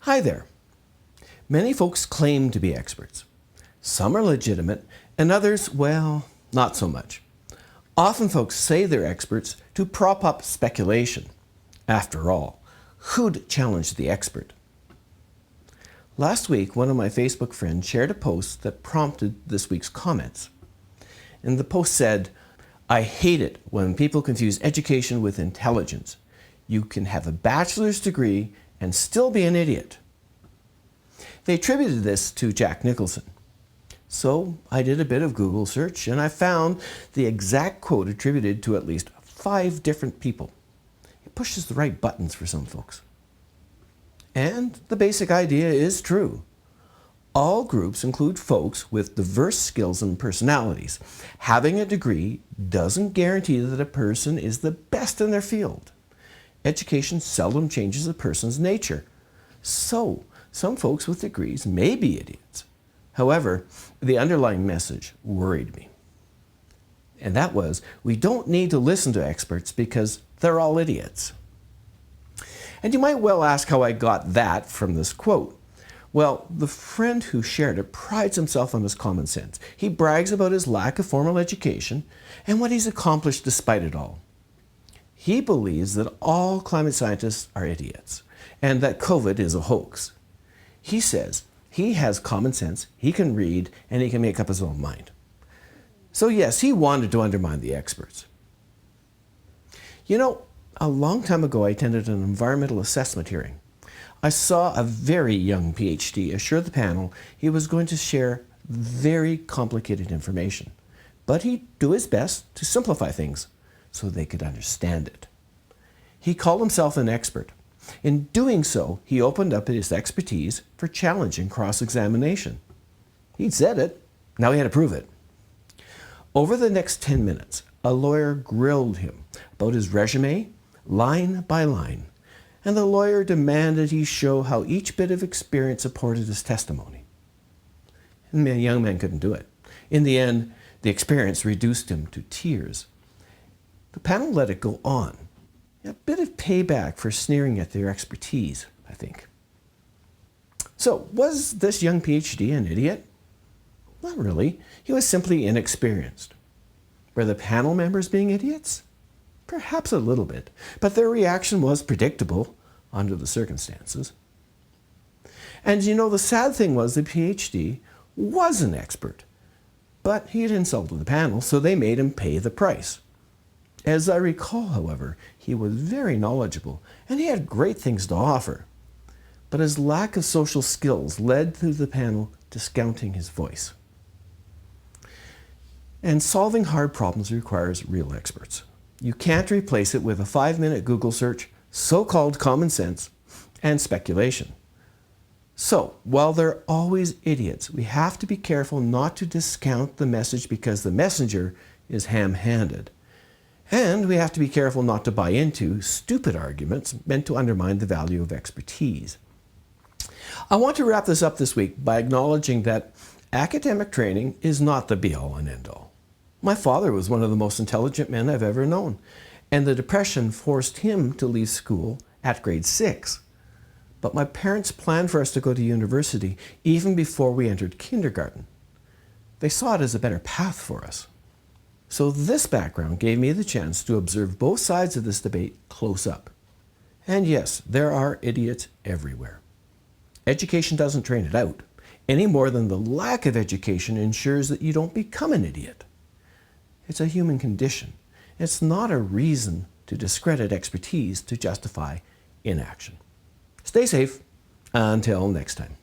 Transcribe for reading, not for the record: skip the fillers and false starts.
Hi there. Many folks claim to be experts. Some are legitimate, and others, well, not so much. Often folks say they're experts to prop up speculation. After all, who'd challenge the expert? Last week, one of my Facebook friends shared a post that prompted this week's comments. And the post said, "I hate it when people confuse education with intelligence. You can have a bachelor's degree and still be an idiot." They attributed this to Jack Nicholson. So I did a bit of Google search and I found the exact quote attributed to at least 5 different people. It pushes the right buttons for some folks. And the basic idea is true. All groups include folks with diverse skills and personalities. Having a degree doesn't guarantee that a person is the best in their field. Education seldom changes a person's nature. So, some folks with degrees may be idiots. However, the underlying message worried me. And that was, we don't need to listen to experts because they're all idiots. And you might well ask how I got that from this quote. Well, the friend who shared it prides himself on his common sense. He brags about his lack of formal education and what he's accomplished despite it all. He believes that all climate scientists are idiots and that COVID is a hoax. He says he has common sense, he can read, and he can make up his own mind. So yes, he wanted to undermine the experts. You know, a long time ago I attended an environmental assessment hearing. I saw a very young PhD assure the panel he was going to share very complicated information, but he'd do his best to simplify things so they could understand it. He called himself an expert. In doing so, he opened up his expertise for challenging cross-examination. He'd said it, now he had to prove it. Over the next 10 minutes, a lawyer grilled him about his resume, line by line, and the lawyer demanded he show how each bit of experience supported his testimony. And the young man couldn't do it. In the end, the experience reduced him to tears. The panel let it go on. A bit of payback for sneering at their expertise, I think. So, was this young PhD an idiot? Not really. He was simply inexperienced. Were the panel members being idiots? Perhaps a little bit, but their reaction was predictable under the circumstances. And you know, the sad thing was the PhD was an expert, but he had insulted the panel, so they made him pay the price. As I recall, however, he was very knowledgeable and he had great things to offer. But his lack of social skills led to the panel discounting his voice. And solving hard problems requires real experts. You can't replace it with a 5-minute Google search, so-called common sense, and speculation. So, while they're always idiots, we have to be careful not to discount the message because the messenger is ham-handed. And we have to be careful not to buy into stupid arguments meant to undermine the value of expertise. I want to wrap this up this week by acknowledging that academic training is not the be-all and end-all. My father was one of the most intelligent men I've ever known, and the Depression forced him to leave school at grade 6. But my parents planned for us to go to university even before we entered kindergarten. They saw it as a better path for us. So this background gave me the chance to observe both sides of this debate close up. And yes, there are idiots everywhere. Education doesn't train it out, any more than the lack of education ensures that you don't become an idiot. It's a human condition. It's not a reason to discredit expertise to justify inaction. Stay safe. Until next time.